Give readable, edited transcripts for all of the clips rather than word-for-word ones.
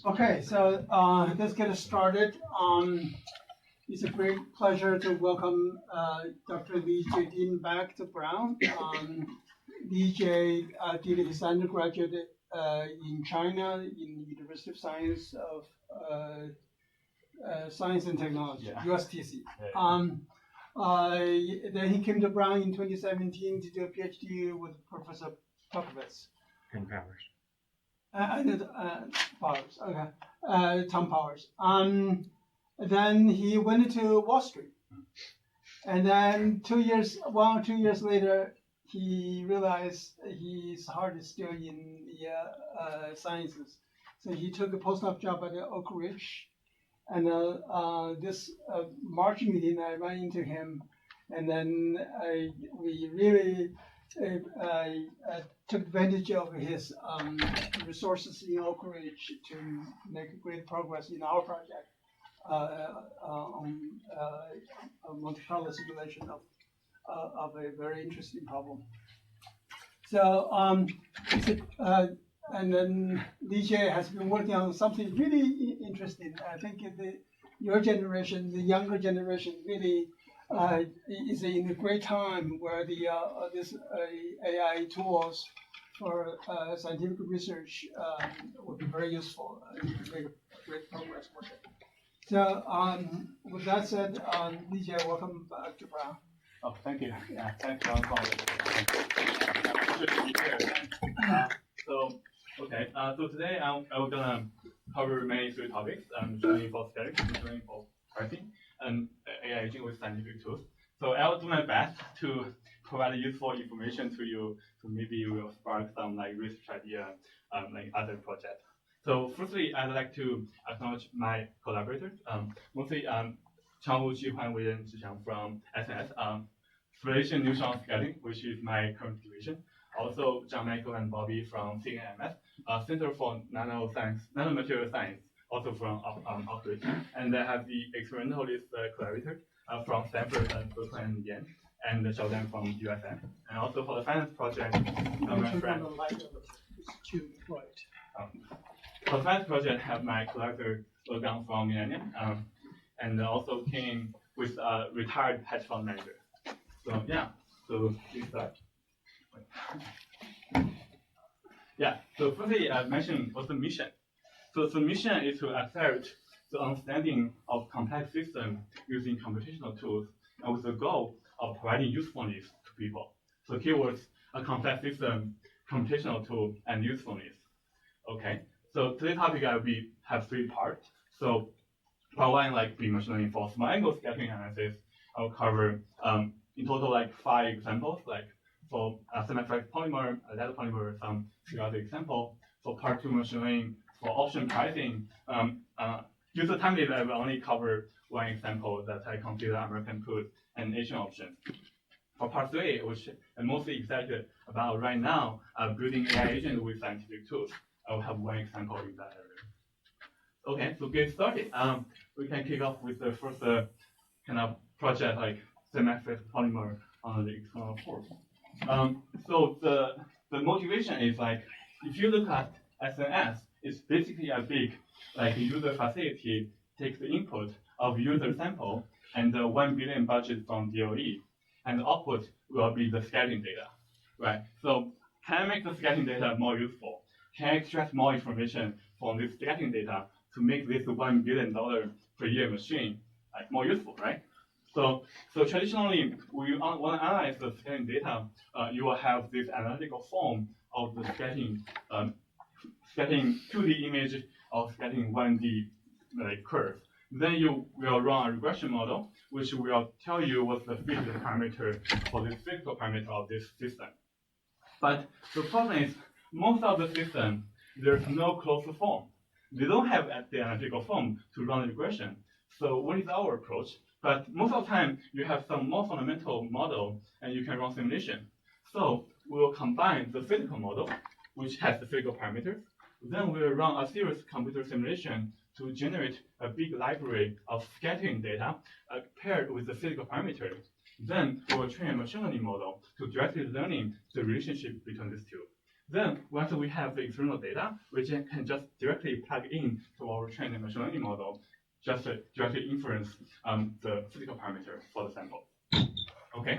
Okay, so let's get us started. It's a great pleasure to welcome Dr. Lijie Dean back to Brown. Lijie did his undergraduate in China in University of Science of Science and Technology, USTC. Then he came to Brown in 2017 to do a PhD with Professor Pukovitz. And Powers. Powers, okay. Tom Powers. Then he went to Wall Street. And then 2 years later, he realized his heart is still in the sciences. So he took a postdoc job at Oakridge. And this March meeting, I ran into him. And then we really took advantage of his resources in Oakridge to make great progress in our project on Monte Carlo simulation of a very interesting problem. So, and then Lijie has been working on something really interesting. I think your generation, the younger generation, really is in a great time where the this AI tools for scientific research would be very useful and make great progress with it. So with that said, Lijie, welcome back to Brown. Oh, thank you. Yeah, thanks, John. Good to be here. So today I'm gonna cover mainly three topics: training for statics, training for pricing, and AI agent with scientific tools. So I'll do my best to provide useful information to you, so maybe you will spark some research idea, other projects. So firstly, I'd like to acknowledge my collaborators. Mostly Changwu Jihuan Wei Zhixiang from SNS, Valuation Neutron Scaling, which is my current division. Also, John Michael and Bobby from CNMS, Center for Nanomaterial Science, also from Oakridge. And I have the experimentalist collaborators from Stanford and Berkeley and Yen, and Xiaodan from USM. And also for the finance project, my friend. For the finance project, I have my collaborator Logang from Millennium, and also came with a retired hedge fund manager. So yeah, so please start. Yeah, so firstly, I mentioned what's the mission. So the mission is to accelerate the understanding of complex systems using computational tools, and with the goal of providing usefulness to people. So keywords: a complex system, computational tool, and usefulness. Okay, so today's topic have three parts. So part one, be machine learning for small angle scattering analysis. I'll cover in total 5 examples, for symmetric polymer, lead polymer, some few other examples. For part two, machine learning for option pricing. Due to time limit, I will only cover one example that I consider American put and Asian option. For part three, which I'm mostly excited about right now, building AI agent with scientific tools. I will have one example in that area. Okay, so get started. We can kick off with the first kind of project, symmetric polymer on the external force. So the motivation is if you look at SNS, it's basically a big user facility takes the input of user sample and the 1 billion budget from DOE, and the output will be the scattering data, right? So can I make the scattering data more useful? Can I extract more information from this scattering data to make this $1 billion per year machine more useful, right? So traditionally, when you want to analyze the scattering data, you will have this analytical form of the scattering 2D image of scattering 1D curve. Then you will run a regression model, which will tell you what's the physical parameter for this physical parameter of this system. But the problem is, most of the systems, there's no closed form. They don't have the analytical form to run the regression. So what is our approach? But most of the time, you have some more fundamental model, and you can run simulation. So we'll combine the physical model, which has the physical parameters. Then we'll run a serious computer simulation to generate a big library of scattering data paired with the physical parameters. Then we'll train a machine learning model to directly learning the relationship between these two. Then once we have the external data, we can just directly plug in to our trained machine learning model, just to directly inference the physical parameter for the sample. Okay,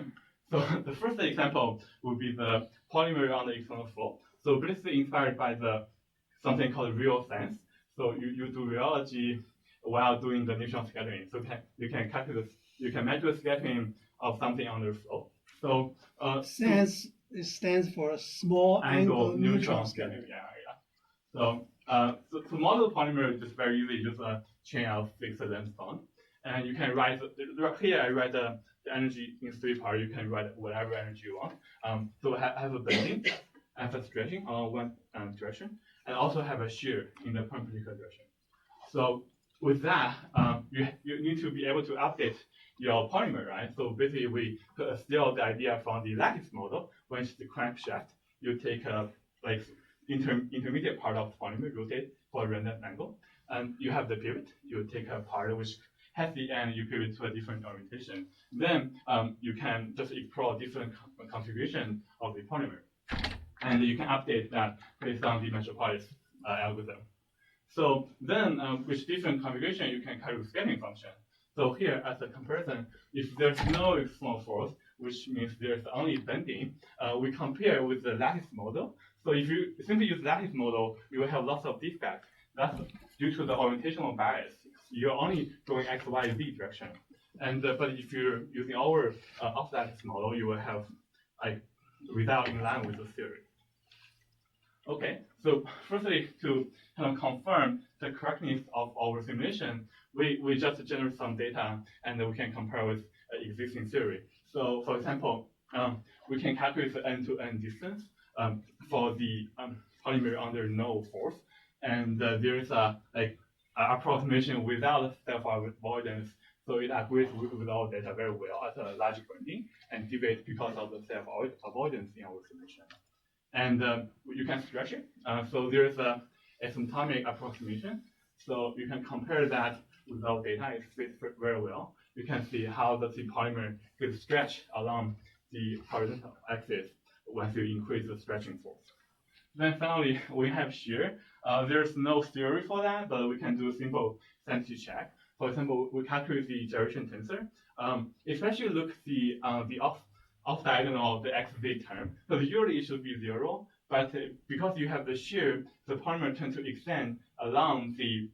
so the first example would be the polymer on the external flow. So basically inspired by something called real science. So you do rheology while doing the neutron scattering. So you can measure the scattering of something on the flow. So SANS stands for small angle neutron scattering. So to model the polymer is just very easy, just a chain of fixed length bond. And you can write, here I write the energy in 3 parts. You can write whatever energy you want. So I have a bending, I have a stretching on one direction, and also have a shear in the perpendicular direction. So with that, you need to be able to update your polymer, right? So basically we steal the idea from the lattice model, which is the crankshaft. You take a intermediate part of the polymer, rotate for a random angle, and you have the pivot. You take a part which has the end, you pivot to a different orientation. Then you can just explore different configuration of the polymer, and you can update that based on the Metropolis algorithm. So then with different configuration, you can calculate scattering function. So here, as a comparison, if there's no external force, which means there's only bending, we compare with the lattice model. So if you simply use lattice model, you will have lots of defects. That's due to the orientational bias. You're only going X, Y, Z direction. And but if you're using our off-lattice model, you will have like result in line with the theory. Okay, so firstly, to kind of confirm the correctness of our simulation, we just generate some data and we can compare with existing theory. So for example, we can calculate the end-to-end distance for the polymer under no force. And there is a approximation without self-avoidance. So it agrees with our data very well at a logic bending and deviates because of the self-avoidance in our simulation. And you can stretch it. So there is a asymptotic approximation. So you can compare that with our data. It fits very well. You can see how the polymer gets stretched along the horizontal axis once you increase the stretching force. Then finally, we have shear. There's no theory for that, but we can do a simple sanity check. For example, we calculate the gyration tensor. Especially look the off diagonal of the XZ term. So usually it should be 0, but because you have the shear, the polymer tends to extend along the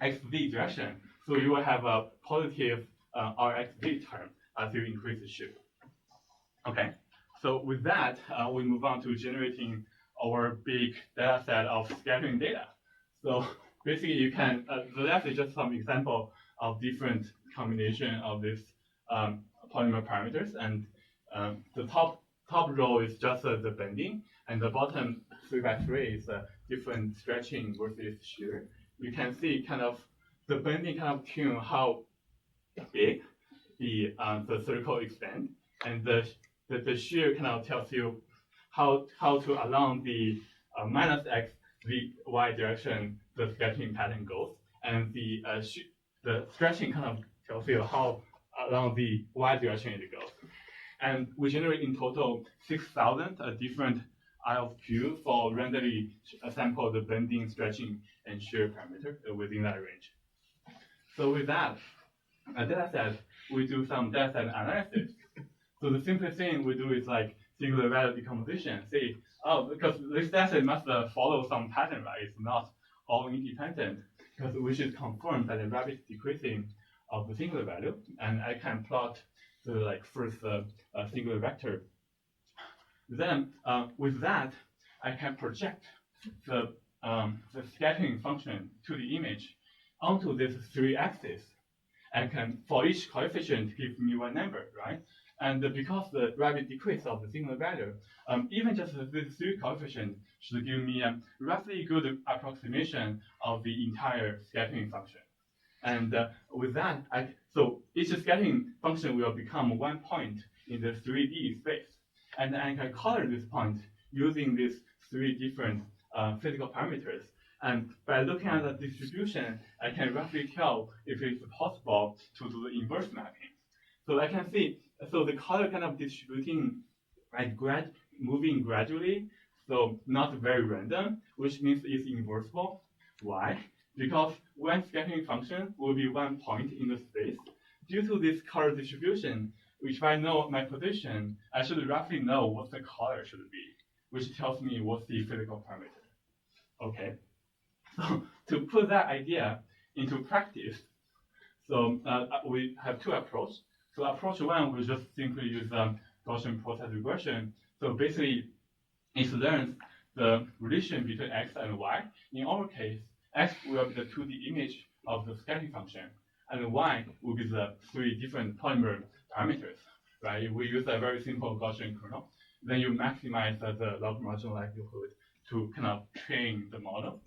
XZ direction. So you will have a positive RXZ term as you increase the shear. Okay, so with that, we move on to generating our big data set of scattering data. So basically you can, the left is just some example of different combination of this polymer parameters, and the top row is just the bending, and the bottom 3x3 is different stretching versus shear. You can see kind of the bending kind of tune how big the circle extend, and the shear kind of tells you how to along the minus x the y direction the scattering pattern goes, and the stretching kind of tells you how along the y direction it goes. And we generate in total 6,000 different IOQ for randomly sample the bending, stretching, and shear parameter within that range. So with that data set, we do some data set analysis. So the simplest thing we do is like singular value decomposition. See, because this data set must follow some pattern, right? It's not all independent, because we should confirm that the rapid decreasing of the singular value, and I can plot the first singular vector. Then with that, I can project the scattering function to the image onto this 3 axes, and can for each coefficient give me one number, right? And because the rapid decrease of the singular value, even just these 3 coefficients should give me a roughly good approximation of the entire scattering function. And with that, so each scattering function will become one point in the 3D space. And I can color this point using these 3 different physical parameters. And by looking at the distribution, I can roughly tell if it's possible to do the inverse mapping. So I can see, so the color kind of distributing moving gradually, so not very random, which means it's inversible. Why? Because one scattering function will be one point in the space. Due to this color distribution, if I know my position, I should roughly know what the color should be, which tells me what's the physical parameter. Okay, so to put that idea into practice, so we have two approaches. So approach one, we just simply use Gaussian process regression. So basically, it learns the relation between x and y. In our case, x will be the 2D image of the scattering function, and y will be the three different polymer parameters, right? If we use a very simple Gaussian kernel, then you maximize the log marginal likelihood to kind of train the model.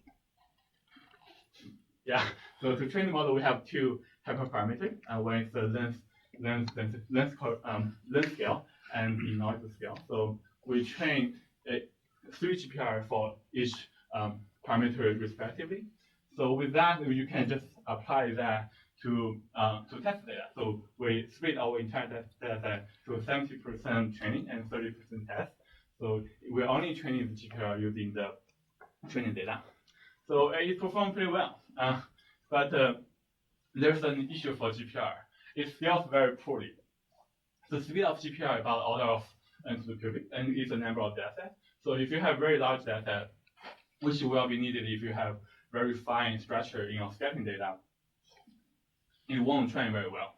Yeah, so to train the model, we have two hyperparameters. One is the length scale and the noise scale. So we train 3 GPR for each parameter respectively. So with that, you can just apply that to test data. So we split our entire data set to 70% training and 30% test. So we're only training the GPR using the training data. So it performed pretty well. But there's an issue for GPR. It scales very poorly. The speed of GPR is about order of n to the cubic, and it's a number of data sets. So if you have very large data set, which will be needed if you have very fine structure in your scattering data, it won't train very well.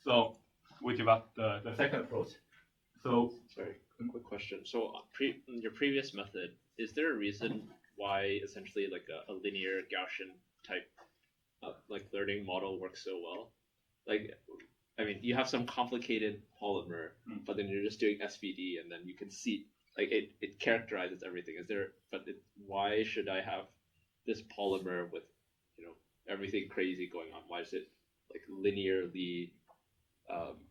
So we developed the second approach. So sorry, a quick question. So in your previous method, is there a reason why essentially like a linear Gaussian type like learning model works so well? Like, I mean, you have some complicated polymer, but then you're just doing SVD, and then you can see like it characterizes everything. Why should I have this polymer with everything crazy going on? Why is it like linearly?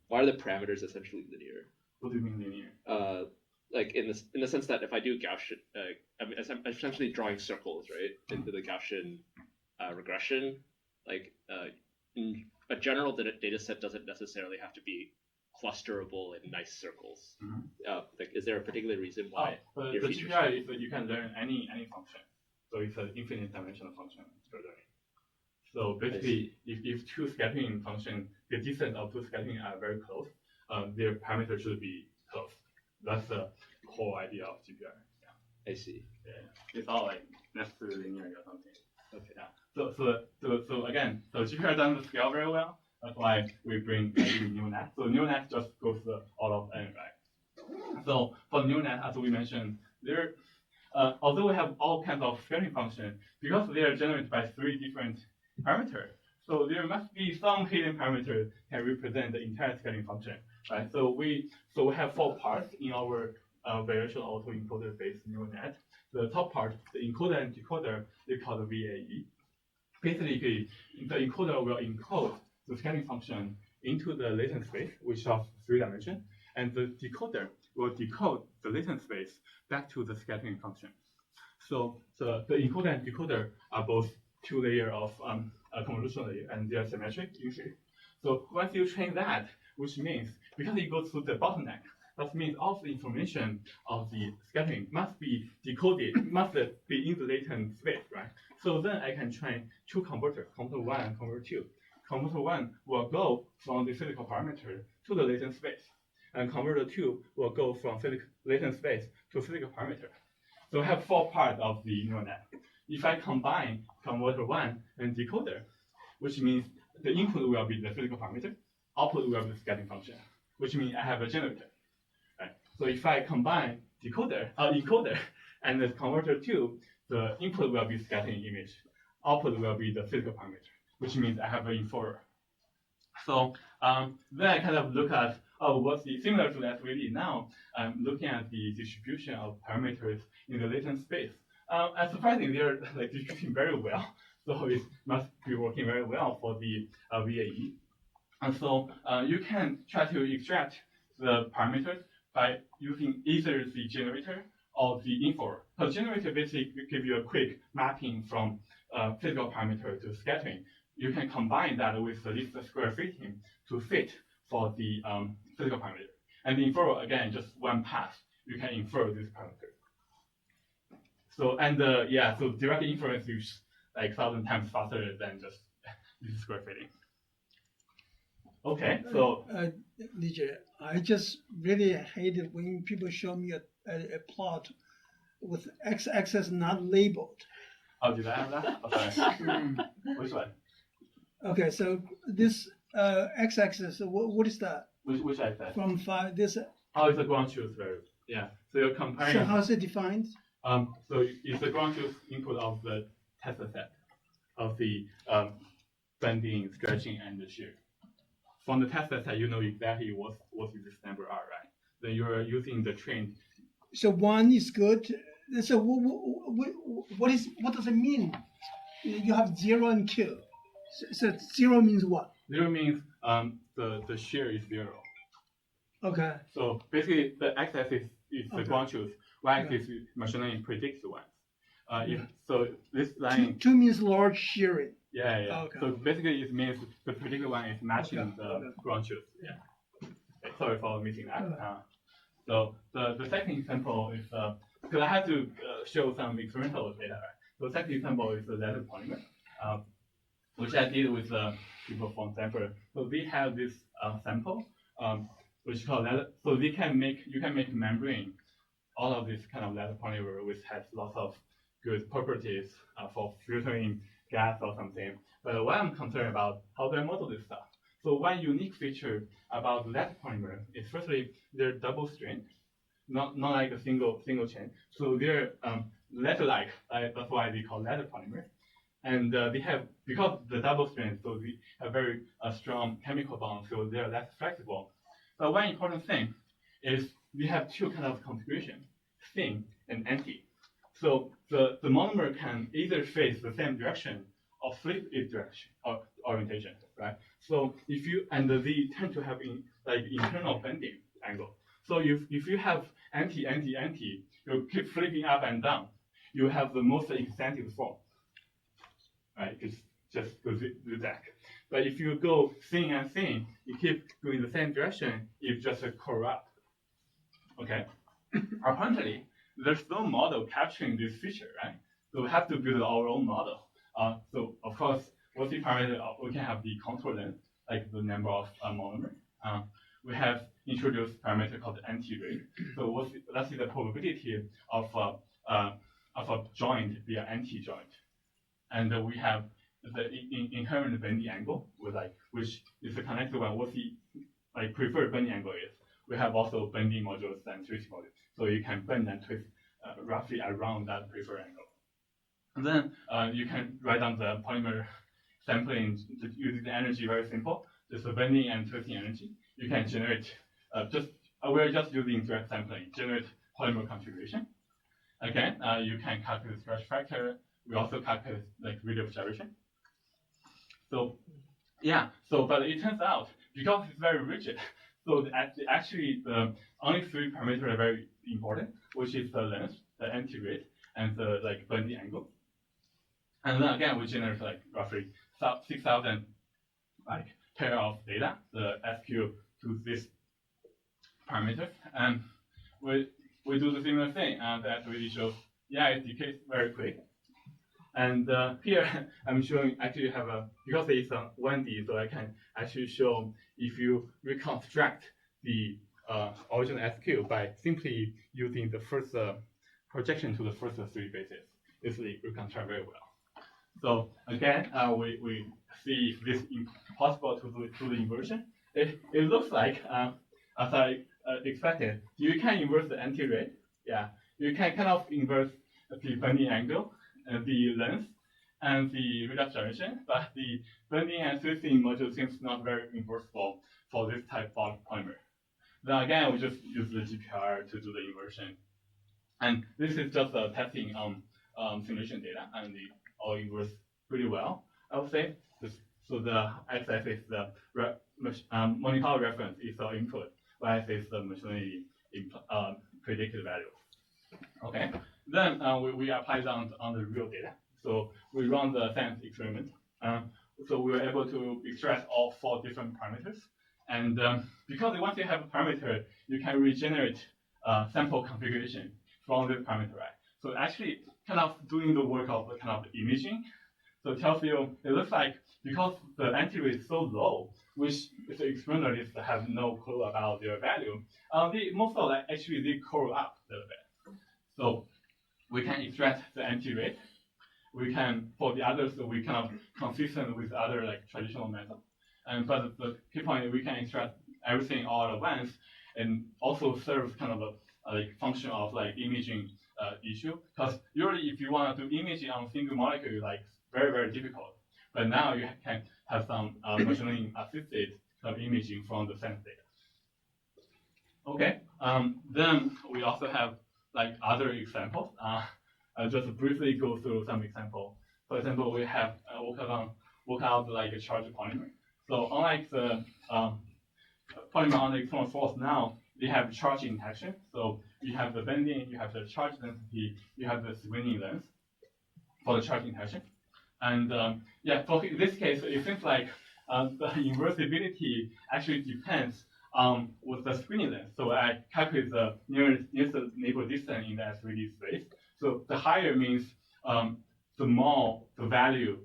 Why are the parameters essentially linear? What do you mean linear? Like in the sense that if I do Gaussian, I'm essentially drawing circles, right, into the Gaussian regression. Like in a general data set doesn't necessarily have to be clusterable in nice circles. Like, is there a particular reason why? The GPR is that you can learn any function, so it's an infinite dimensional function for learning. So basically, if two scattering functions, the distance of two scattering are very close, their parameters should be close. That's the whole idea of GPR. Yeah. I see. Yeah. It's all like necessarily linear or something. Okay. Yeah. So again, GPR doesn't scale very well. That's why we bring neural net. So neural net just goes out of n, right? So for neural net, as we mentioned, although we have all kinds of scattering functions, because they are generated by 3 different parameters, so there must be some hidden parameter can represent the entire scattering function, right? So we have 4 parts in our variation autoencoder-based neural net. The top part, the encoder and decoder, they call the VAE. Basically, the encoder will encode the scattering function into the latent space, which is of 3 dimensions, and the decoder will decode the latent space back to the scattering function. So the encoder and decoder are both 2 layers of convolutional layer, and they are symmetric usually. So once you train that, which means because it goes through the bottleneck, that means all the information of the scattering must be decoded, must be in the latent space, right? So then I can train 2 converters, converter 1 and converter 2. Converter 1 will go from the physical parameter to the latent space, and converter 2 will go from latent space to physical parameter. So I have 4 parts of the neural net. If I combine converter 1 and decoder, which means the input will be the physical parameter, output will be the scattering function, which means I have a generator. Right? So if I combine encoder and the converter 2, the input will be scattering image, output will be the physical parameter, which means I have an inferrer. So then I kind of look at what's similar to that really now. I'm looking at the distribution of parameters in the latent space. And surprisingly, they're like distributing very well. So it must be working very well for the VAE. And so you can try to extract the parameters by using either the generator or the inferrer. So generator basically gives you a quick mapping from physical parameter to scattering. You can combine that with the least square fitting to fit for the physical parameter. And the inferrer, again, just one pass. you can infer this parameter. So so direct inference is like 1,000 times faster than just least square fitting. Okay, so Lijie, I just really hate it when people show me a plot with x-axis not labeled. oh, did I have that? Oh, sorry. Which one? Okay, so this x-axis, what is that? Which axis? From this. Oh, it's a ground truth variable. Yeah. So you're comparing. So how is it defined? So it's the ground truth input of the test set of the bending, stretching, and the shear. From the test set, you know exactly what this number are, right? Then you're using the trained. So 1 is good. So what does it mean? You have 0 and Q. So 0 means what? 0 means the shear is 0. Okay. So basically, the x-axis is the Okay. ground truth. Y-axis is machine learning predicted ones. So this line. 2 means large shearing. Yeah. Okay. So basically, it means the predicted one is matching the ground truth. Yeah. Okay, sorry for missing that. So the second example is because I have to show some experimental data, right? So the second example is the ladder polymer, which I did with people from Stanford. So we have this sample, which is called ladder. So you can make membrane, all of this kind of ladder polymer, which has lots of good properties for filtering gas or something. But what I'm concerned about, how do I model this stuff? So one unique feature about ladder polymer is firstly they're double strain, not like a single chain. So they're ladder-like. That's why they call ladder polymer. And they have, because the double strain, so they have very strong chemical bonds, so they're less flexible. But one important thing is we have two kind of configuration, thin and anti. So the monomer can either face the same direction or flip its direction or orientation, right? So they tend to have internal bending angle. So if you have anti, you keep flipping up and down, you have the most eccentric form, right? It's just the deck. But if you go thin and thin, you keep going the same direction, you just curl up. Okay. Apparently, there's no model capturing this feature, right? So we have to build our own model. So of course, what's the parameter? We can have the contour length, like the number of monomer. We have introduced parameter called anti-rate. So let's see the probability of a joint via anti-joint, and we have the inherent bending angle which is the connected one. What the preferred bending angle is. We have also bending modulus and twist modulus, so you can bend and twist roughly around that preferred angle. And then you can write down the polymer sampling using the energy very simple. Just the bending and twisting energy. You can generate we're just using direct sampling, generate polymer configuration. Okay, you can calculate stretch factor. We also calculate rate of gyration. So yeah, but it turns out because it's very rigid, so actually the only 3 parameters are very important, which is the length, the anti-rate, and the bending angle. And then again, we generate roughly 6,000 pair of data, the SQ to this parameter, and we do the similar thing, and that really shows, yeah, it decays very quick. And here I'm showing actually because it's 1D, so I can actually show if you reconstruct the original SQ by simply using the first projection to the first 3 bases. It's reconstruct very well. So again, we see if this is possible to do the inversion. It looks like, as I expected, you can inverse the anti-rate. Yeah, you can kind of inverse the bending angle, the length, and the rate of gyration, but the bending and twisting module seems not very inversible for this type of polymer. Then again, we just use the GPR to do the inversion. And this is just testing simulation data, and they all inverse pretty well, I would say. So the x-axis is the Monte Carlo reference is our input, y-axis is the machine learning predicted values. Okay, then we apply that on the real data. So we run the science experiment. So we were able to extract all 4 different parameters. And because once you have a parameter, you can regenerate sample configuration from this parameter, right? So actually kind of doing the work of kind of imaging. So it tells you, it looks like because the anti-rate is so low, which the experimentalists have no clue about their value, most of that actually they curl up a little bit. So we can extract the anti-rate. We can, for the others, we kind of consistent with other like traditional methods. But the key point is we can extract everything all at once and also serve kind of a like function of like imaging issue. Because usually if you want to do imaging on a single molecule, like very, very difficult. But now you can have some machine learning assisted imaging from the sense data. Okay, then we also have like other examples. I'll just briefly go through some example. For example, we have work out like a charge polymer. So unlike the polymer on the external source now, they have charge interaction. So you have the bending, you have the charge density, you have the swinging length for the charge interaction. And yeah, for this case, it seems like the inversibility actually depends on with the screening length. So I calculate the nearest neighbor distance in the S3D space. So the higher means the more the value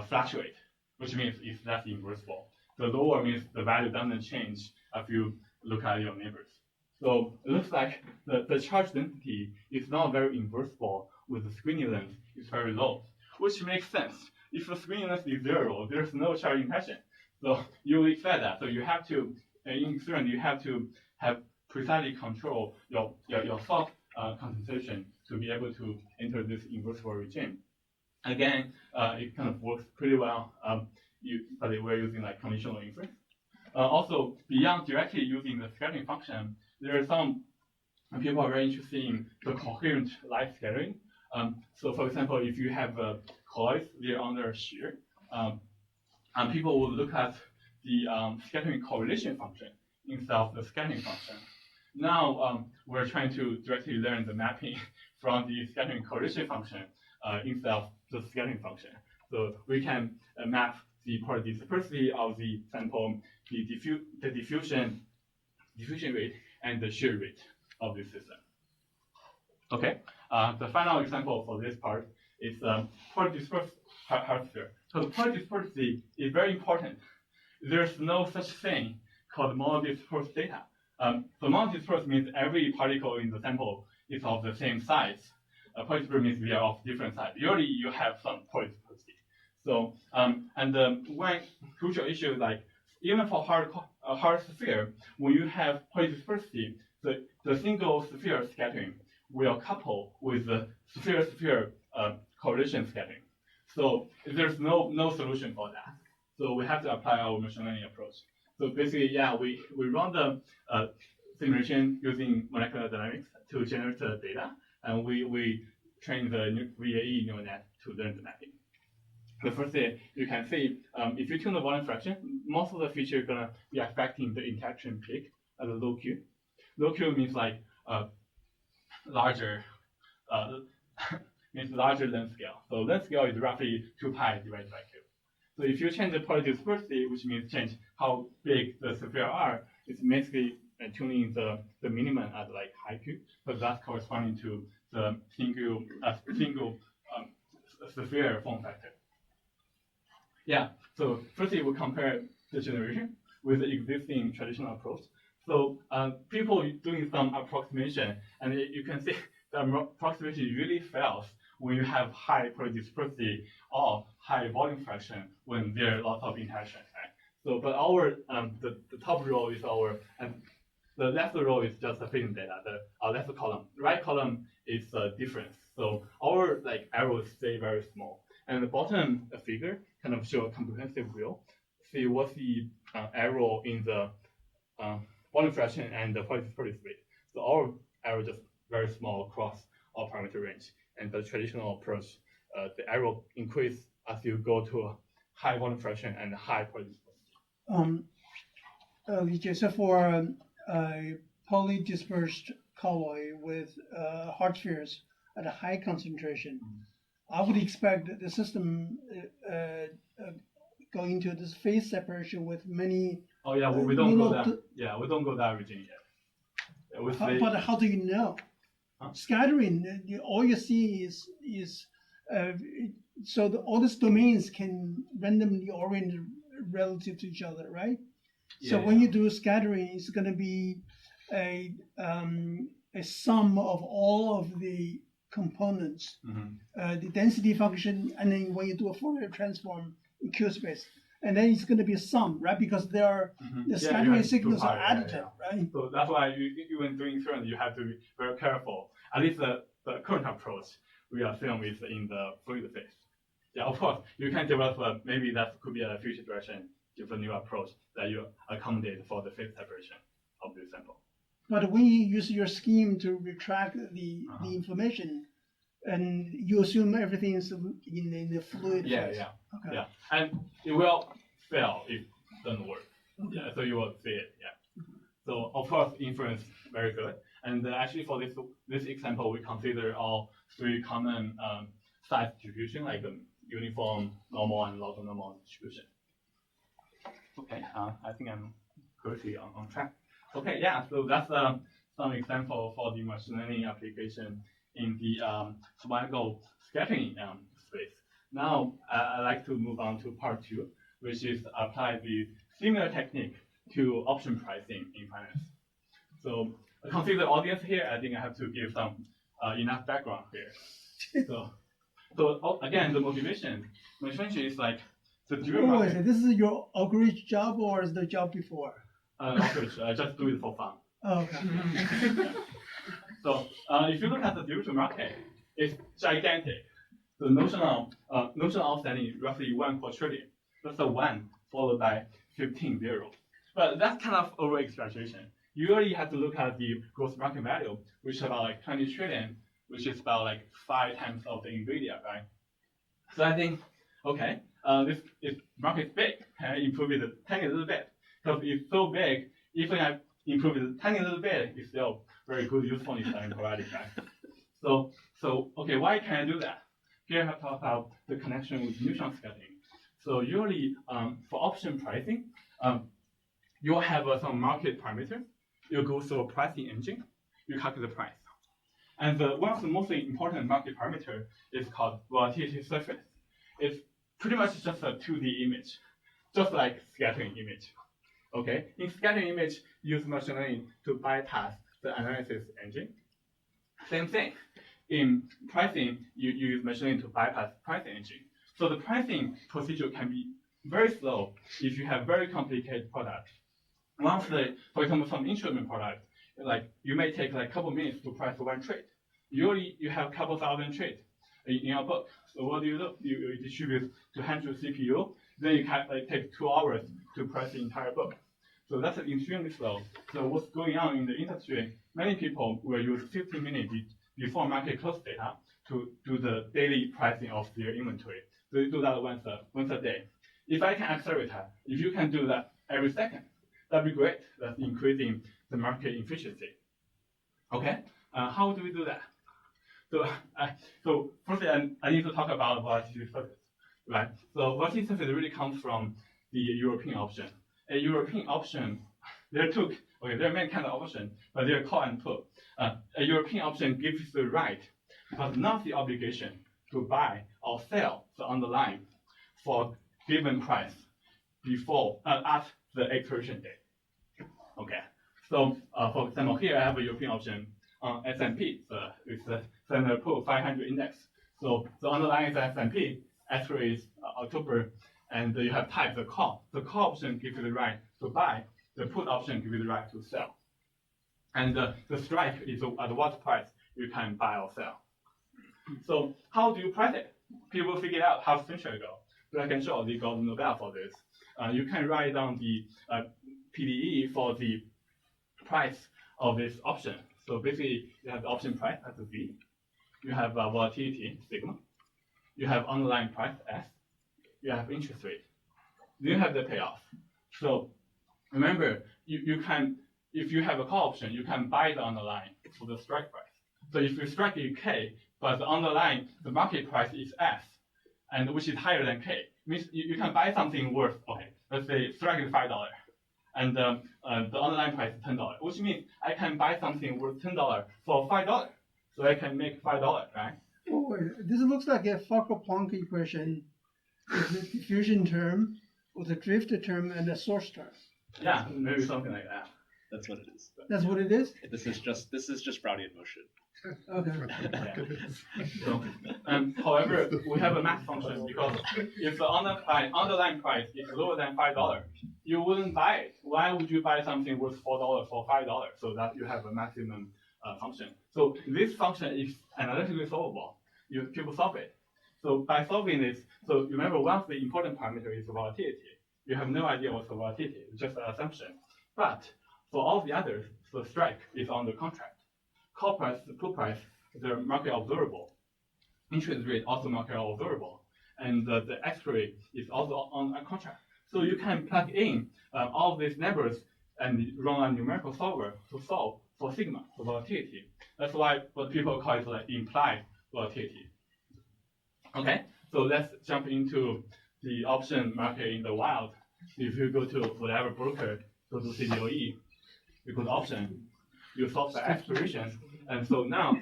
fluctuate, which means it's less inversible. The lower means the value doesn't change if you look at your neighbors. So it looks like the charge density is not very inversible with the screening length is very low, which makes sense. If the screening length is 0, there's no charge interaction. So you expect that. So you have to, in experiment, you have to have precisely control your salt concentration to be able to enter this inversible regime. Again, it kind of works pretty well, but we're using like conditional inference. Also, beyond directly using the scattering function, there are some people are very interested in the coherent light scattering. So for example, if you have colloids, they're under shear, and people will look at the scattering correlation function instead of the scattering function. Now we're trying to directly learn the mapping from the scattering correlation function instead of the scattering function. So we can map the probability dispersity of the sample, the diffusion rate, and the shear rate of this system. Okay, the final example for this part is probability dispersed hard sphere. So the probability dispersity is very important. There's no such thing called monodispersed data. So monodispersed means every particle in the sample is of the same size. Polydispersed means they are of different size. Usually you have some polydispersity. So one crucial issue is like even for hard sphere, when you have polydispersity, the single sphere scattering will couple with the sphere-sphere correlation scattering. So there's no solution for that. So we have to apply our machine learning approach. So basically, yeah, we run the simulation using molecular dynamics to generate the data, and we train the VAE neural net to learn the mapping. The first thing you can see, if you tune the volume fraction, most of the features are gonna be affecting the interaction peak at the low Q. Low Q means like larger means larger length scale. So length scale is roughly 2 pi divided by Q. So if you change the probability dispersity, which means change how big the sphere are, it's basically tuning the minimum at like high Q, but that's corresponding to the single sphere form factor. Yeah, so firstly we compare the generation with the existing traditional approach. So people doing some approximation, and you can see the approximation really fails when you have high probability dispersity or high volume fraction when there are lots of interaction, right? So, but our the top row is our, and the left row is just the fitting data. The left column, the right column is the difference. So our like arrows stay very small, and the bottom figure kind of show a comprehensive view. See what's the arrow in the volume fraction and the probability dispersity rate. So our arrow just very small across all parameter range. And the traditional approach, the arrow increase as you go to a high volume fraction and high probability dispersity. Lijie, so for polydispersed colloid with hard spheres at a high concentration, I would expect the system going into this phase separation with many. Oh yeah, we don't go that. Yeah, we don't go that region yet. But how do you know? Huh? Scattering, all you see is so all these domains can randomly orient relative to each other, right? So when you do scattering, it's going to be a sum of all of the components, the density function, and then when you do a Fourier transform in Q space, and then it's going to be a sum, right? Because the scattering signals are additive, right? So that's why when doing inference, you have to be very careful. At least the current approach we are filmed with in the fluid phase. Yeah, of course, you can develop maybe that could be a future direction with a new approach that you accommodate for the phase separation of the sample. But when you use your scheme to retract the information, and you assume everything is in the fluid phase. Okay. Yeah, and it will fail if it doesn't work. Okay. Yeah, so you will see it. Yeah. So of course, inference very good. And actually, for this example, we consider all three common size distribution, like uniform, normal, and log normal distribution. Okay, I think I'm currently on track. Okay, yeah, so that's some example for the machine learning application in the survival scattering space. Now, I'd like to move on to part 2, which is apply the similar technique to option pricing in finance. So, consider the audience here. I think I have to give some enough background here. So again, the motivation is like the dual market. This is your Oakridge job or is the job before? Oakridge, I just do it for fun. Oh, okay. So if you look at the derivative market, it's gigantic. The notional outstanding is roughly 1 quadrillion. That's a 1 followed by 15 zeros. But that's kind of over exaggeration. You really have to look at the gross market value, which is about like 20 trillion, which is about like 5 times of the NVIDIA, right? So I think, okay, this market is big. Can I improve it a tiny little bit? Because it's so big, even I improve it a tiny little bit, it's still very good usefulness I'm providing, right? So okay, why can I do that? Here I have talked about the connection with neutron scattering. So usually for option pricing, you'll have some market parameters. You go through a pricing engine, you calculate the price. And one of the most important market parameter is called volatility surface. It's pretty much just a 2D image, just like scattering image. Okay, in scattering image, use machine learning to bypass the analysis engine. Same thing. In pricing, you use machine learning to bypass pricing engine. So the pricing procedure can be very slow if you have very complicated products. Once for example, some instrument product, like you may take like a couple minutes to price one trade. Usually you have a couple thousand trades in your book. So what do? You distribute to 100 CPU, then you can take 2 hours to price the entire book. So that's extremely slow. So what's going on in the industry? Many people will use 15 minutes before market close data to do the daily pricing of their inventory. So you do that once a day. If I can accelerate that, if you can do that every second, that'd be great. That's increasing the market efficiency. Okay, how do we do that? So firstly, I need to talk about volatility surface, right? So volatility surface really comes from the European option. A European option, there are many kinds of options, but they're call and put. A European option gives you the right, but not the obligation to buy or sell the underlying for given price before at the expiration date. Okay, so for example, here I have a European option on S&P. It's the Standard & Poor's 500 index. So the underlying is S&P, expiry is October, and you have type the call. The call option gives you the right to buy. The put option gives you the right to sell. And the strike is at what price you can buy or sell. So how do you price it? People figured out half a century ago. But I can show they got Nobel for this. You can write down the PDE for the price of this option. So basically, you have the option price, that's V. You have volatility, sigma. You have underlying price, S. You have interest rate. Then you have the payoff. So remember, you can, if you have a call option, you can buy the underlying for the strike price. So if you strike is K, but the underlying, the market price is S, and which is higher than K, means you can buy something worth, okay, let's say strike is $5, and the underlying price is $10, which means I can buy something worth $10 for $5. So I can make $5, right? Oh, wait. This looks like a Fokker-Planck equation with the diffusion term, with a drift term, and a source term. Yeah, maybe something like that. That's what it is. That's what it is? This is just Brownian motion. Okay. Yeah. So, however, we have a math function because if the underlying price is lower than $5, you wouldn't buy it. Why would you buy something worth $4 for $5? So that you have a maximum function. So this function is analytically solvable. People solve it. So by solving this, so remember one of the important parameters is volatility. You have no idea what's the volatility, it's just an assumption. But for all the others, the strike is on the contract. Call price, the put price, they're market observable. Interest rate also market observable. And the expiry is also on a contract. So you can plug in all of these numbers and run a numerical solver to solve for sigma, for volatility. That's why what people call it like implied volatility. Okay, so let's jump into the option market in the wild. If you go to whatever broker, go to CDOE, you go to option, you solve the expiration. And so now,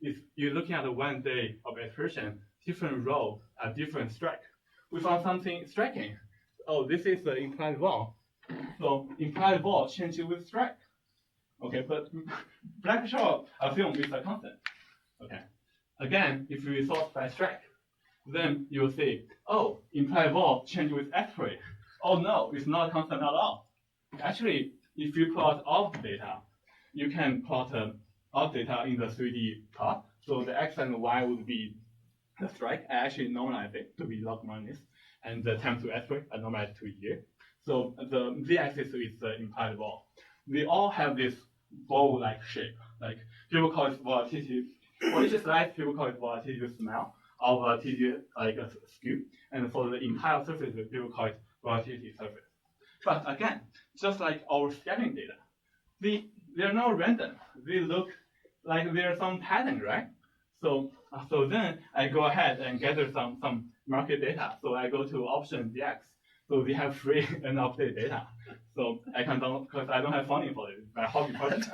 if you're looking at the 1 day of expiration, different row, a different strike. We found something striking. Oh, this is the implied vol. So implied vol changes with strike. Okay, but Black-Scholes assume it's a constant. Okay. Again, if we sort by strike, then you'll see, oh, implied vol changes with expiry. Oh no, it's not constant at all. Actually, if you plot all the data, you can plot all data in the 3D plot. So the x and y would be the strike. I actually normalize it to be log minus, and the time to expiry I normalize to year. So the z-axis is the implied vol. They all have this bow-like shape. Like people call it volatility. For each slice, people call it volatility smell or volatility like a skew. And for the entire surface, people call it volatility surface. But again, just like our scattering data, they're not random. They look like there's some pattern, right? So then I go ahead and gather some market data. So I go to option DX. So we have free and update data. So I can download, because I don't have funding for it, it's my hobby project.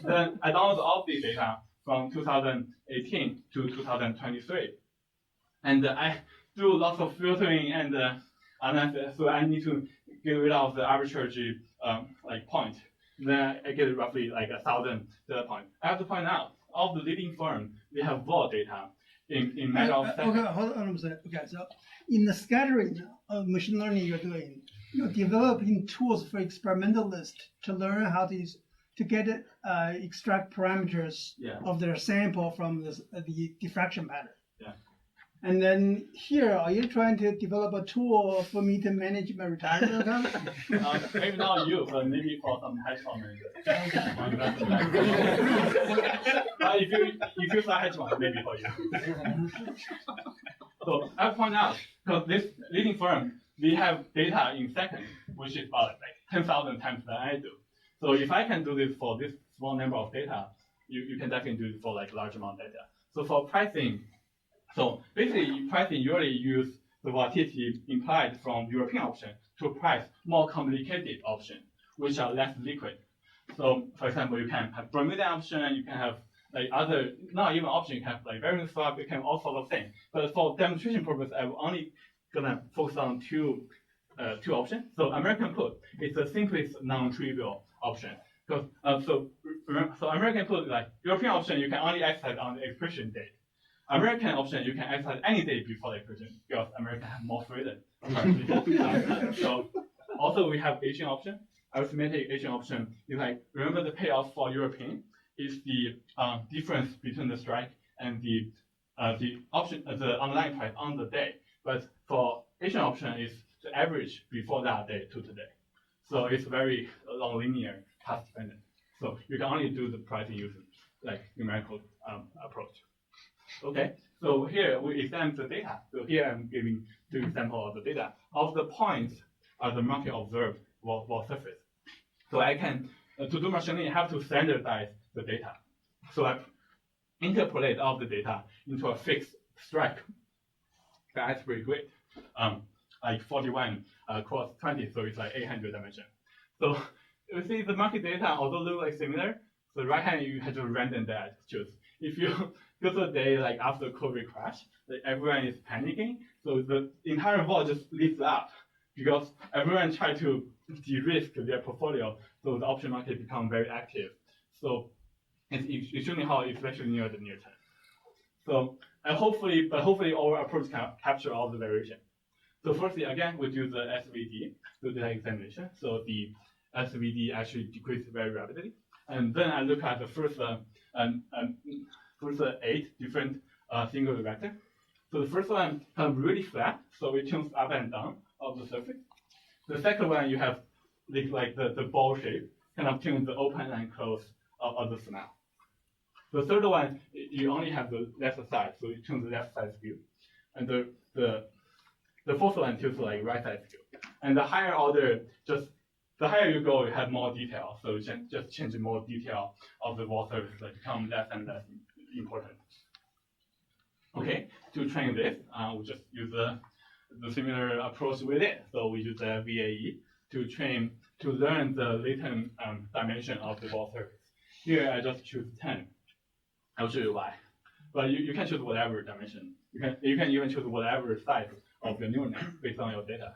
Then I download all the data from 2018 to 2023. And I do lots of filtering and analysis. So I need to get rid of the arbitrary like point. Then I get roughly like 1,000 data points. I have to point out, all the leading firms, they have vol data in matter of seconds. Okay, hold on a second. Okay, so in the scattering of machine learning you're doing, you're developing tools for experimentalists to learn how to use, to get extract parameters of their sample from the diffraction pattern. Yeah. And then here, are you trying to develop a tool for me to manage my retirement account? Maybe not you, but maybe for some hedge fund manager. If you start hedge fund, maybe for you. So I point out, because this leading firm, they have data in seconds, which is about like 10,000 times than I do. So if I can do this for this small number of data, you can definitely do it for like large amount of data. So for pricing, so basically pricing usually use the volatility implied from European option to price more complicated options, which are less liquid. So for example, you can have Bermuda option, you can have like other, not even option, you can have like variance swap, you can all sort of things. But for demonstration purpose, I'm only gonna focus on two options. So American put is the simplest non-trivial option. Because so American put, like European option, you can only exercise on the expiration date. American option, you can exercise any day before the expiration because America has more freedom. So also we have Asian option. Arithmetic Asian option is like, remember the payoff for European is the difference between the strike and the option, the underlying price on the day. But for Asian option is the average before that day to today. So it's very non-linear path dependent. So you can only do the pricing using like numerical approach. Okay, so here we examine the data. So here I'm giving two examples of the data. Of the points are the market observed vol surface. So I can, to do machine learning, I have to standardize the data. So I interpolate all the data into a fixed strike. That's pretty great. like 41 cross 20, so it's like 800 dimension. So you see the market data also look like similar. So right hand you have to random that choose. If you go to the day like after COVID crash, like everyone is panicking, so the entire vault just lifts up because everyone try to de-risk their portfolio, so the option market become very active. So it's extremely hard, especially near the near term. So hopefully our approach can capture all the variation. So firstly, again, we do the SVD, the data examination. So the SVD actually decreased very rapidly. And then I look at the first 8 different single vector. So the first one kind of really flat, so it turns up and down of the surface. The second one you have like the ball shape, kind of turns the open and close of the smile. The third one, you only have the left side, so it turns the left side skew. And the fourth one tilts like right side skew. And the higher order, the higher you go, you have more detail. So just change more detail of the wall surface, like become less and less important. Okay, to train this, we just use the similar approach with it. So we use the VAE to learn the latent dimension of the wall surface. Here I just choose 10. I'll show you why. But you can choose whatever dimension. You can even choose whatever size of your neural net based on your data.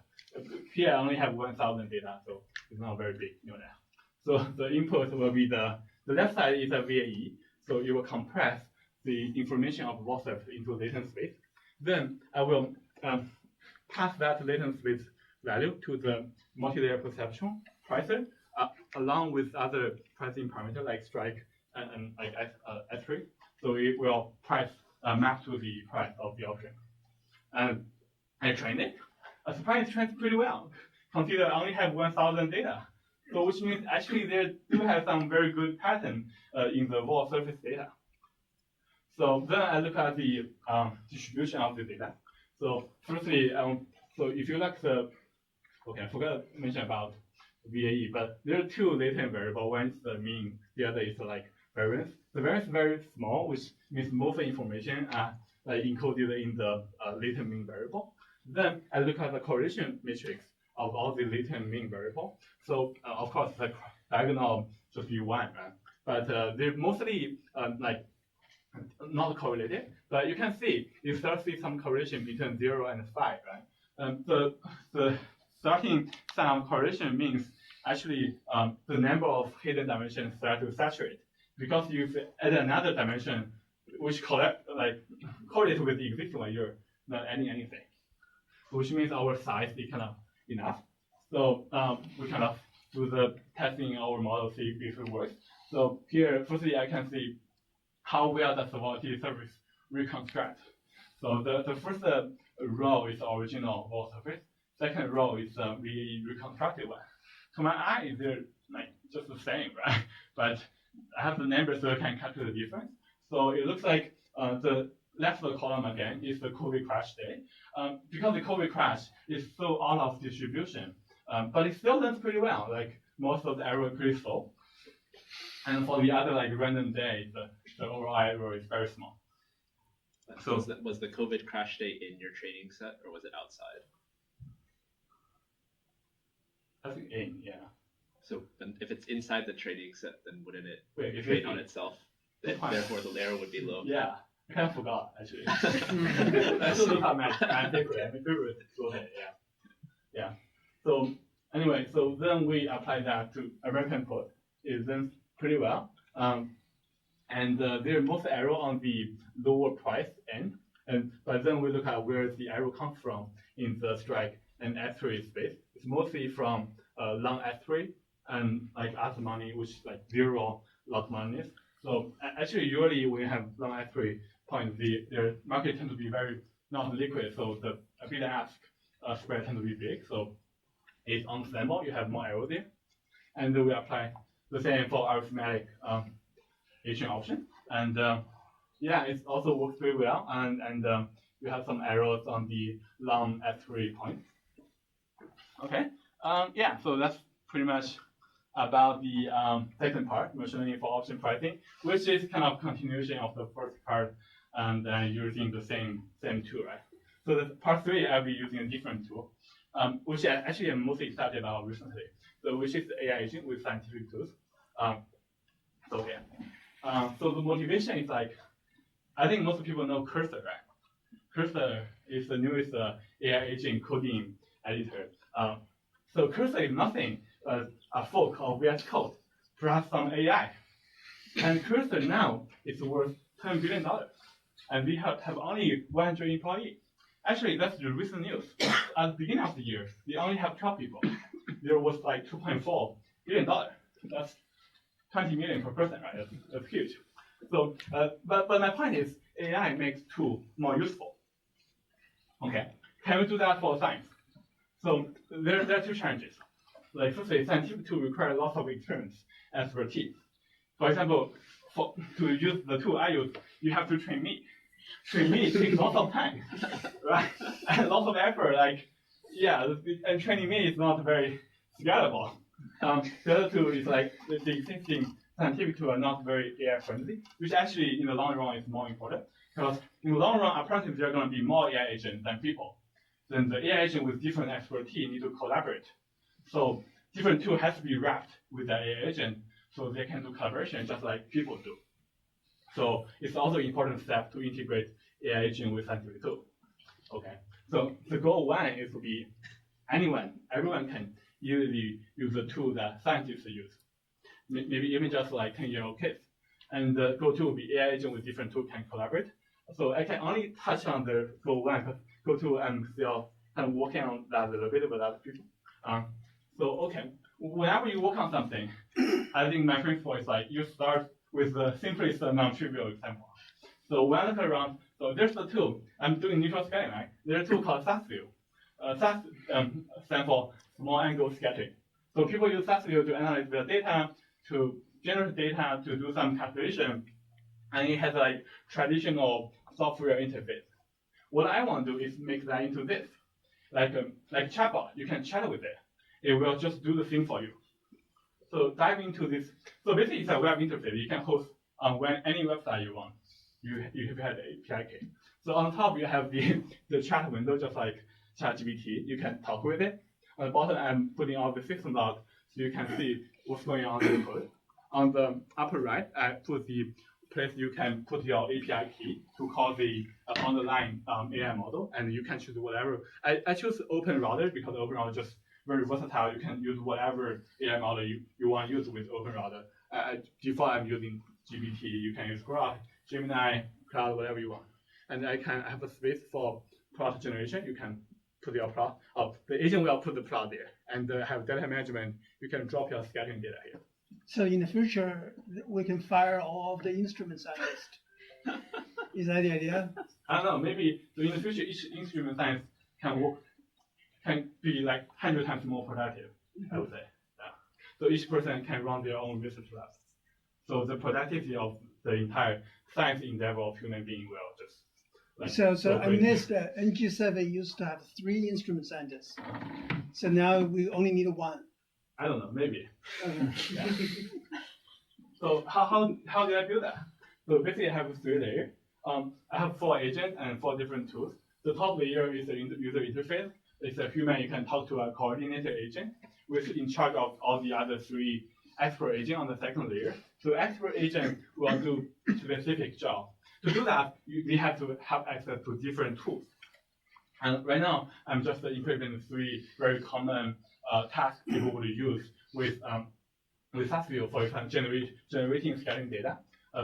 Here I only have 1,000 data, so it's not very big neural net. So the input will be the left side is a VAE, so it will compress the information of wall surface into latent space. Then I will pass that latent space value to the multilayer perception pricer along with other pricing parameters like strike and like S3. So it will price map to the price of the option. And I trained it. Surprisingly, it trains pretty well. Consider I only have 1,000 data. So which means actually they do have some very good pattern in the wall surface data. So then I look at the distribution of the data. So firstly, so if you like I forgot to mention about VAE, but there are 2 latent variables. One is the mean, the other is like variance. The variance is very small, which means most information are like encoded in the latent mean variable. Then I look at the correlation matrix of all the latent mean variable. So of course the diagonal should be 1, right? But they're mostly like not correlated. But you can see you start to see some correlation between 0 and 5, right? The starting sign of correlation means actually the number of hidden dimensions start to saturate because you add another dimension which correlates with the existing one. You're not adding anything, which means our size is kind of enough. So we kind of do the testing in our model, see if it works. So here, firstly, I can see how well does the volatility surface reconstruct. So the first row is the original wall surface. Second row is the reconstructed one. To my eye, they're like just the same, right? But I have the numbers so I can calculate the difference. So it looks like the left column again is the COVID crash day. Because the COVID crash is so out of distribution, but it still learns pretty well. Like most of the error is pretty slow. And for the other like random day, the overall error is very small. So was the COVID crash day in your training set or was it outside? I think in, yeah. So if it's inside the training set, then wouldn't it train on itself? Therefore, the error would be low. Yeah, I kind of forgot actually. That's my favorite. Yeah. So anyway, so then we apply that to American code. It learns pretty well. And there are most error on the lower price end. But then we look at where the error comes from in the strike and S3 space. It's mostly from long S3 and like ask money, which is like 0 lot money. So actually, usually when you have long S3 points, their market tend to be very not liquid. So the bid ask spread tend to be big. So it's understandable. You have more error there. And then we apply the same for arithmetic Asian option. And yeah, it also works pretty well. And we have some errors on the long S3 point. Okay. Yeah, so that's pretty much about the second part, machine learning for option pricing, which is kind of continuation of the first part and using the same tool, right? So the part 3, I'll be using a different tool. which I actually am mostly excited about recently. So which is the AI agent with scientific tools. So the motivation is like, I think most people know Cursor, right? Cursor is the newest AI agent coding editor. So Cursor is nothing but a fork of VS Code plus some AI. And Cursor now is worth $10 billion. And we have only 100 employees. Actually, that's the recent news. At the beginning of the year, we only have 12 people. There was like $2.4 billion. That's 20 million per person, right? That's huge. So, but my point is, AI makes tools more useful. Okay, can we do that for science? So there are two challenges. Like firstly, scientific tools require lots of experience, expertise. For example, to use the tool I use, you have to train me. Train me takes lots of time, right? And lots of effort. Like, yeah, and training me is not very scalable. The other tool is like the existing scientific tools are not very AI friendly, which actually in the long run is more important. Because in the long run, apparently there are going to be more AI agents than people. Then the AI agent with different expertise need to collaborate. So different tool has to be wrapped with the AI agent so they can do collaboration just like people do. So it's also an important step to integrate AI agent with scientific tool. Okay. So the goal one is to be everyone can easily use the tool that scientists use. Maybe even just like 10-year-old kids. And the goal two will be AI agent with different tools can collaborate. So I can only touch on the goal one, because goal two I'm still kind of working on that a little bit with other people. So okay, whenever you work on something, I think my principle is like you start with the simplest non-trivial example. So when I look around, so there's the tool. I'm doing neutral scaling, right? There's a tool called SASView. SAS stands for small angle scattering. So people use SASView to analyze their data, to generate data, to do some calculation, and it has like traditional software interface. What I want to do is make that into this, like chatbot. You can chat with it. It will just do the thing for you. So dive into this. So basically, it's a web interface. You can host on any website you want. You have the API key. So on top you have the chat window, just like ChatGPT. You can talk with it. On the bottom, I'm putting all the system log so you can see what's going on in the code. On the upper right, I put the place you can put your API key to call the underlying AI model, and you can choose whatever. I choose OpenRouter because OpenRouter is just very versatile. You can use whatever AI model you want to use with OpenRouter. Default, I'm using GPT. You can use Grok, Gemini, Cloud, whatever you want. And I have a space for plot generation. You can put your plot. The agent will put the plot there, and have data management. You can drop your scattering data here. So in the future, we can fire all of the instrument scientists. Is that the idea? I don't know. Maybe so in the future, each instrument science can be like 100 times more productive. I would say. Yeah. So each person can run their own research labs. So the productivity of the entire science endeavor of human being will just. Like, So I missed that. NG7 used to have 3 instrument scientists. So now we only need 1. I don't know, maybe. Okay. Yeah. So how did I build that? So basically I have 3 layers. I have 4 agents and 4 different tools. The top layer is the user interface. It's a human you can talk to, a coordinator agent, which is in charge of all the other 3 expert agents on the second layer. So expert agent will do specific job. To do that, we have to have access to different tools. And right now, I'm just implementing 3 very common tasks people would use with SASView, for example, generating scattering data,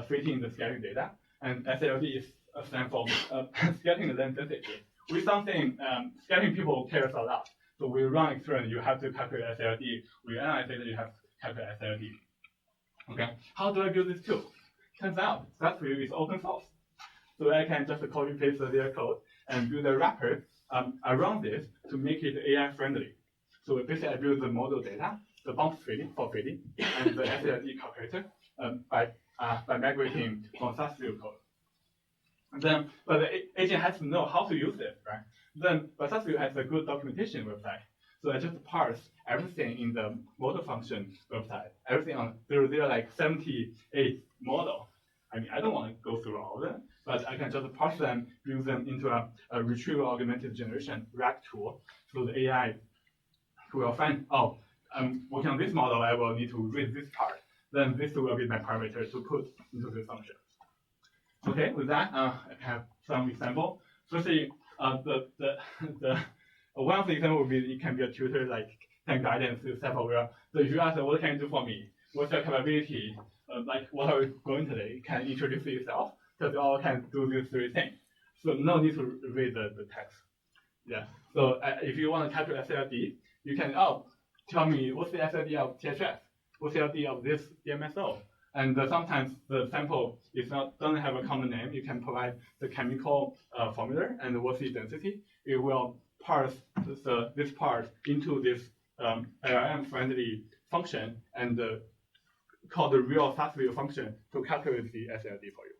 fitting the scattering data, and SLD is a stand for scattering the length density. With something scattering people cares a lot. So we run experiment, you have to calculate SLD. We analyze data, you have to calculate SLD. Okay, how do I build this tool? Turns out SASView is open source. So I can just copy paste their code and build a wrapper around this to make it AI friendly. So basically I build the model data, the bounce fitting for fitting, and the SLD calculator by migrating from SASView code. And then, but the agent has to know how to use it, right? But SASView has a good documentation website. So I just parse everything in the model function website. Everything on there are like 78 models. I mean, I don't want to go through all of them. but I can just parse them, build them into a retrieval augmented generation RAG tool. So the AI will find, oh, I'm working on this model, I will need to read this part. Then this will be my parameter to put into the function. Okay, with that, I have some example. Firstly, one of the example would be it can be a tutor like can guidance to self-aware. So if you ask what can you do for me, what's your capability, like what are we going today, you can introduce yourself because you all can do these three things. So no need to read the text. Yeah. So if you want to calculate SLD, you can tell me what's the SLD of THF, what's the SLD of this DMSO. And sometimes the sample doesn't have a common name. You can provide the chemical formula and what's the density. It will parse this part into this ARM-friendly function and call the real fast view function to calculate the SLD for you.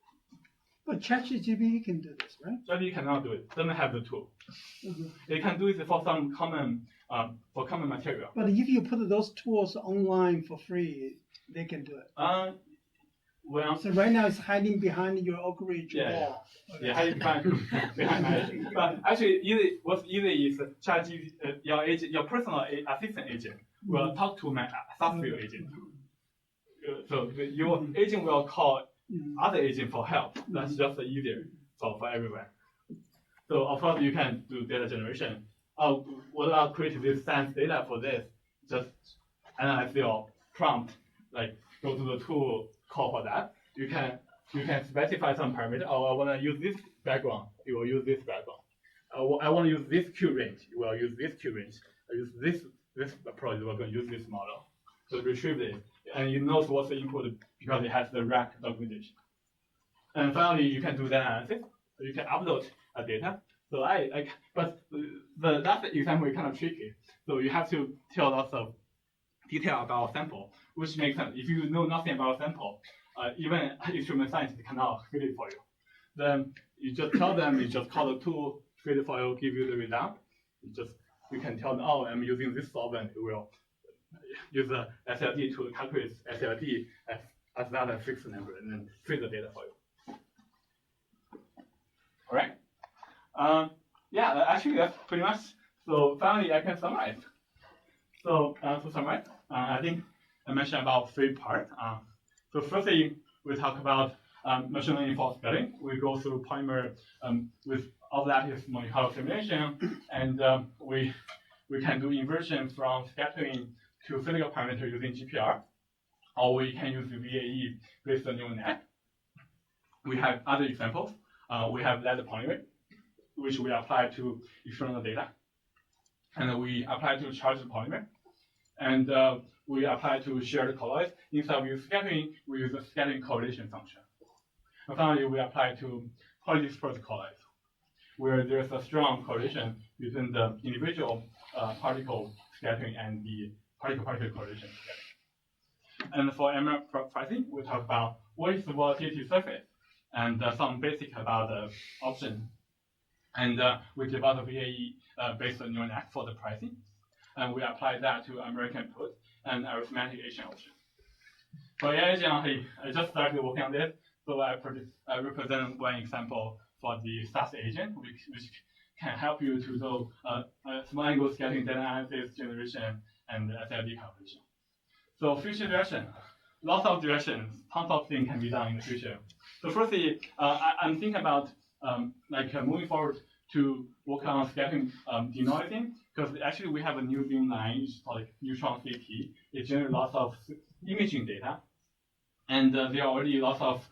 But ChatGPT can do this, right? ChatGPT cannot do it. Doesn't have the tool. It can do it for some common material. But if you put those tools online for free, they can do it. Well, so right now it's hiding behind your Oakridge wall. Yeah, hiding behind my. But actually, what's easy is ChatGPT, your personal assistant agent will talk to my software agent. So your agent will call other agent for help. That's just easier for everyone. So of course you can do data generation. What I'll create this science data for this. Just analyze your prompt, like go to the tool, call for that. You can specify some parameter. Oh, I want to use this background. You will use this background. I want to use this Q range. You will use this Q range. I use this approach. We're going to use this model. So retrieve this, and it knows what's the input because it has the RAG documentation. And finally, you can do the analysis. So you can upload a data. So but the last example is kind of tricky. So you have to tell lots of detail about sample, which makes sense. If you know nothing about sample, even instrument scientists cannot create it for you. Then you just tell them, you just call the tool, create it for you, give you the result. You can tell them, oh, I'm using this solvent. It will use the SLD to calculate SLD as not a fixed number, and then feed the data for you. All right. Yeah, actually that's pretty much. So finally, I can summarize. So to summarize, I think I mentioned about 3 parts. So firstly, we talk about machine learning for scaling. We go through polymer with all that is Monte Carlo simulation, and we can do inversion from scattering to physical parameter using GPR, or we can use the VAE based on neural net. We have other examples. We have lead polymer, which we apply to external data, and we apply to charged polymer, and we apply to shared colloids. Instead of using scattering, we use a scattering correlation function. And finally, we apply to polydispersed colloids, where there's a strong correlation between the individual particle scattering and the particle-particle correlation scattering. And for ML pricing, we talk about what is the volatility surface and some basic about the option. And we develop VAE based on neural net for the pricing. And we apply that to American put and arithmetic Asian option. For AI agent, I just started working on this. So I represent one example for the SAS agent, which can help you to do small angle scattering data analysis, generation, and SLD calculation. So future direction, lots of directions, tons of things can be done in the future. So firstly, I'm thinking about moving forward to work on scattering denoising, because actually we have a new beamline, it's called neutron CT. It generates lots of imaging data, and there are already lots of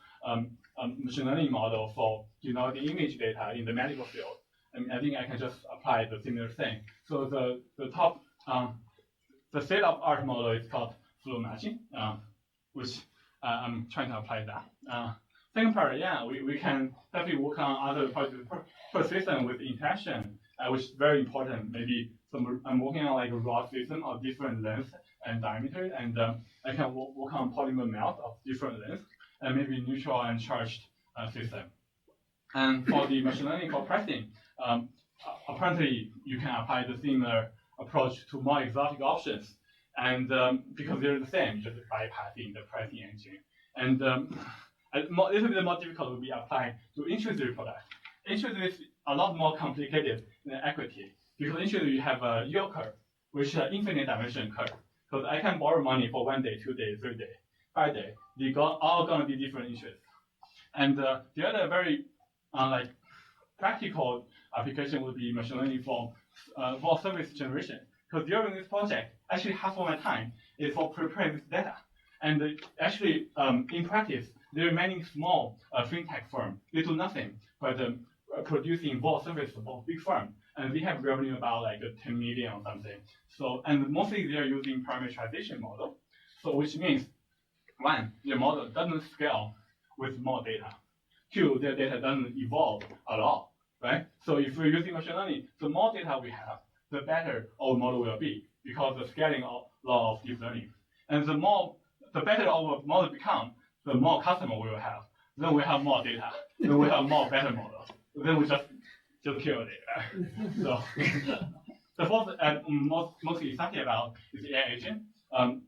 machine learning model for denoising image data in the medical field. And I think I can just apply the similar thing. So the top, the state-of-art model is called flow matching, which I'm trying to apply that. Second part, yeah, we can definitely work on other parts per system with interaction, which is very important. Maybe I'm working on like a raw system of different length and diameter, and I can work on polymer melt of different lengths, and maybe neutral and charged system. And for the machine learning for pricing, apparently you can apply the similar approach to more exotic options, and because they're the same, just bypassing the pricing engine. And little bit more difficult will be applied to intrusive products. Intrusive is a lot more complicated than equity because intrusive you have a yield curve, which is an infinite dimension curve. Because I can borrow money for 1 day, 2 days, 3 days, 5 days. They all gonna be different interests. And the other very practical application would be machine learning for service generation. Because during this project, actually half of my time is for preparing this data. And actually, in practice, there are many small fintech firms. They do nothing but producing raw service for big firm, and they have revenue about like 10 million or something. So, and mostly they are using parameterization model. So, which means one, their model doesn't scale with more data. Two, their data doesn't evolve at all, right? So, if we're using machine learning, the more data we have, the better our model will be because the scaling law of deep learning. And the better our model become, the more customer we will have. Then we have more data. Then we have more better models. Then we just kill it. Right? So the first and most exciting about is AI agent.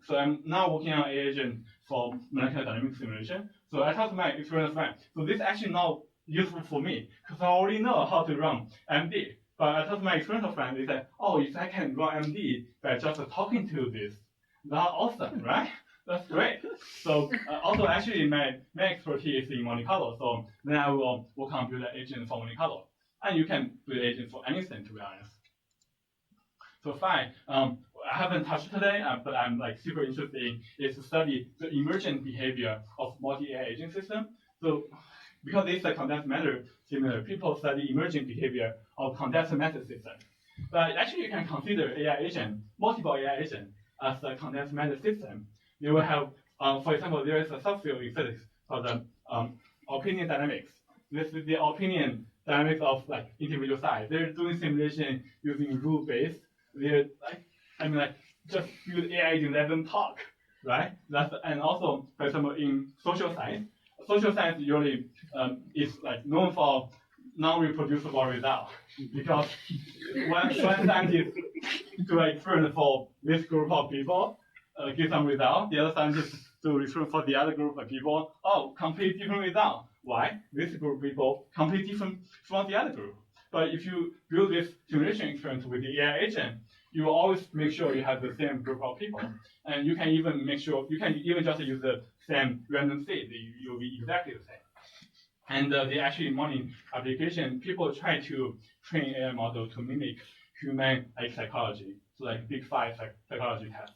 So I'm now working on AI agent for molecular dynamics simulation. So I talked to my experienced friend. So this is actually now useful for me because I already know how to run MD. But I talked to my experienced friend. They said, "Oh, if I can run MD by just talking to this, that's awesome, right?" That's great. So also actually my expertise is in Monte Carlo. So then I will work on build an agent for Monte Carlo. And you can build an agent for anything, to be honest. So fine. I haven't touched today, but I'm like super interested in is to study the emergent behavior of multi-AI agent system. So because it's a condensed matter similar, people study emergent behavior of condensed matter system. But actually you can consider AI agent, multiple AI agent as a condensed matter system. You will have, for example, there is a subfield in physics called the opinion dynamics. This is the opinion dynamics of like individual size. They're doing simulation using rule-based. They're just use AI agent, let them talk, right? And also, for example, in social science usually is like known for non-reproducible result because one scientist do an experiment for this group of people. Give some result, the other scientists do experiment for the other group of people. Oh, complete different result. Why? This group of people complete different from the other group. But if you build this simulation experiment with the AI agent, you will always make sure you have the same group of people. And you can even make sure, you can even just use the same random seed. You'll be exactly the same. And the actually morning application, people try to train AI model to mimic human psychology. So like big 5 psychology tests.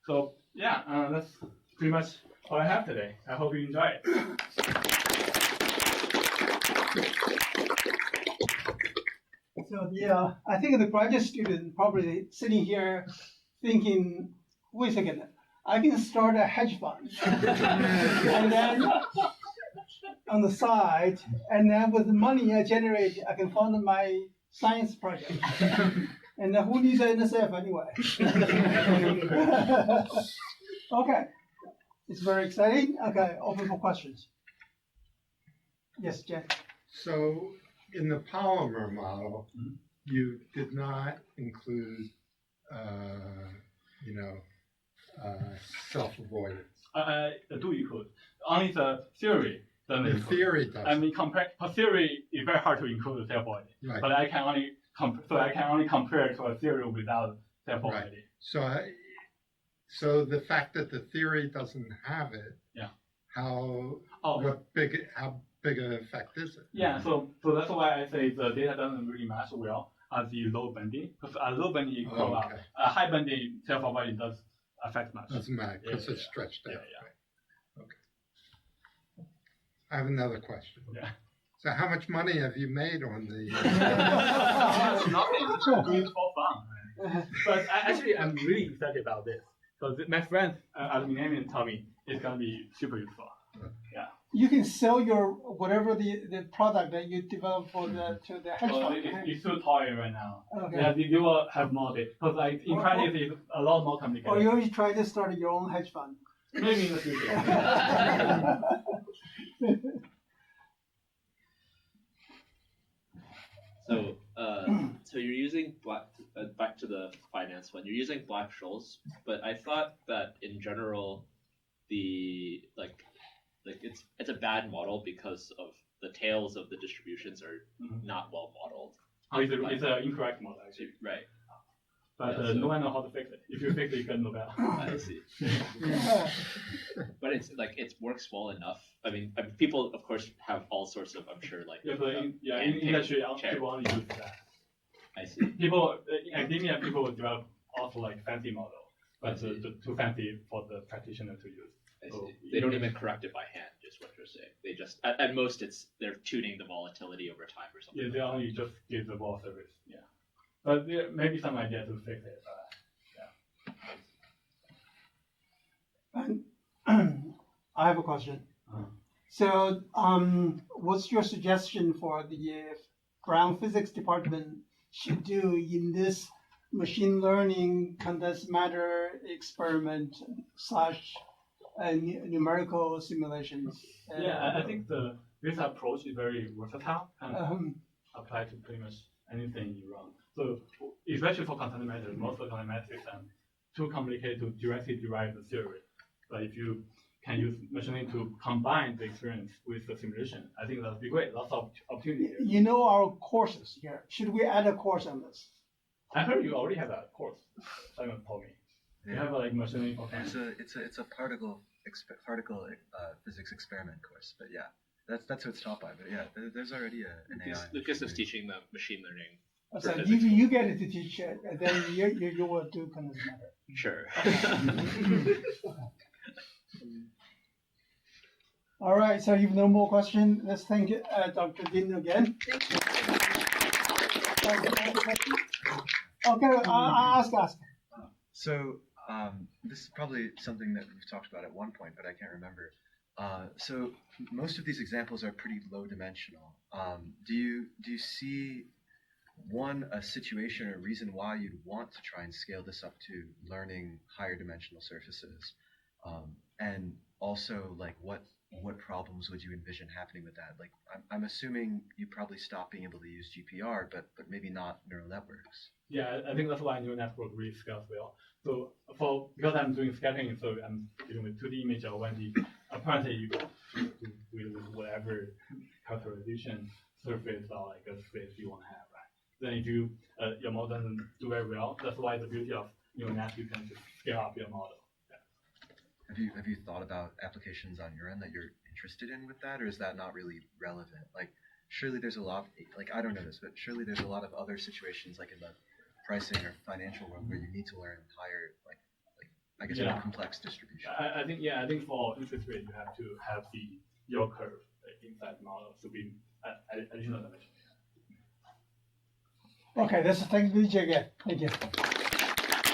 So yeah, that's pretty much all I have today. I hope you enjoy it. So I think the graduate student probably sitting here thinking, wait a second, I can start a hedge fund, and then on the side, and then with the money I generate, I can fund my science project. And who needs an NSF anyway? Okay, it's very exciting. Okay, open for questions. Yes, Jen. So in the polymer model, you did not include, self-avoidance. Do include. Only the theory doesn't The include. theory does. I mean, theory is very hard to include self-avoidance. Right. But I can only compare to a theory without self-avoidance. Right. So the fact that the theory doesn't have it, Yeah. how big an effect is it? Yeah, so that's why I say the data doesn't really match well as the low bending, because a low bending equal okay. a high bending self-avoidance does affect much. Doesn't matter because it's stretched out. Yeah. Right? Okay. I have another question. Yeah. So how much money have you made on the? Nothing. Doing it for fun. But actually, I'm really excited about this. So my friend at Millennium told me it's gonna be super useful. Yeah. You can sell your whatever the product that you develop for to the hedge fund. It's too toy right now. Okay. Yeah, they will have more data because like in practice it's a lot more complicated. Or you always try to start your own hedge fund. Maybe in the future. So you're using back to the finance one. You're using Black-Scholes, but I thought that in general, the like it's a bad model because of the tails of the distributions are not well modeled. Oh, it's an incorrect model actually. Right. But Yeah, so- no one knows how to fix it. If you fix it, you get Nobel. I see. But it's like it works well enough. I mean, people of course have all sorts of, I'm sure, like Yeah, but in handpicked industry, chairs. people only use that. I see. People in academia, people will develop also like fancy model, but too fancy for the practitioner to use. I So see. They don't even correct it by hand, just what you're saying. They just at most they're tuning the volatility over time or something. Yeah, they like only just give the wall service. Yeah, but there may be some idea to fix it. I have a question. So, what's your suggestion for the Brown Physics department should do in this machine learning condensed matter experiment / numerical simulations? Yeah, I think this approach is very versatile and apply to pretty much anything you run. So especially for condensed matter, most of the condensed matter systems too complicated to directly derive the theory. But if you can use machine learning to combine the experience with the simulation, I think that would be great. Lots of opportunity here. You know our courses here. Should we add a course on this? I heard you already have a course. Simon told me. You have a like machine learning for It's a particle physics experiment course, but yeah, that's what it's taught by. But yeah, there's already an AI. Lucas is teaching the machine learning. So for you, physics. you get it to teach it, and then you will do condensed matter. Sure. All right, so you've no more questions. Let's thank Dr. Din again. Okay, ask. So this is probably something that we've talked about at one point, but I can't remember. So most of these examples are pretty low dimensional. Do you see a situation or reason why you'd want to try and scale this up to learning higher dimensional surfaces? And also, like, what problems would you envision happening with that? Like, I'm assuming you probably stop being able to use GPR, but maybe not neural networks. Yeah, I think that's why neural network really scales well. So because I'm doing scattering, so I'm dealing with 2D image or 1D. Apparently, you go with whatever characterization surface or like a space you want to have, right? Then if you your model doesn't do very well, that's why the beauty of neural net, you can just scale up your model. Have you thought about applications on your end that you're interested in with that, or is that not really relevant? Like, surely there's a lot. Like, I don't know this, but surely there's a lot of other situations, like in the pricing or financial world, where you need to learn higher, like I guess, more complex distribution. I think for interest rate, you have to have the yield curve inside the model to be additional dimension. Okay, let's thank Lijie again. Thank you.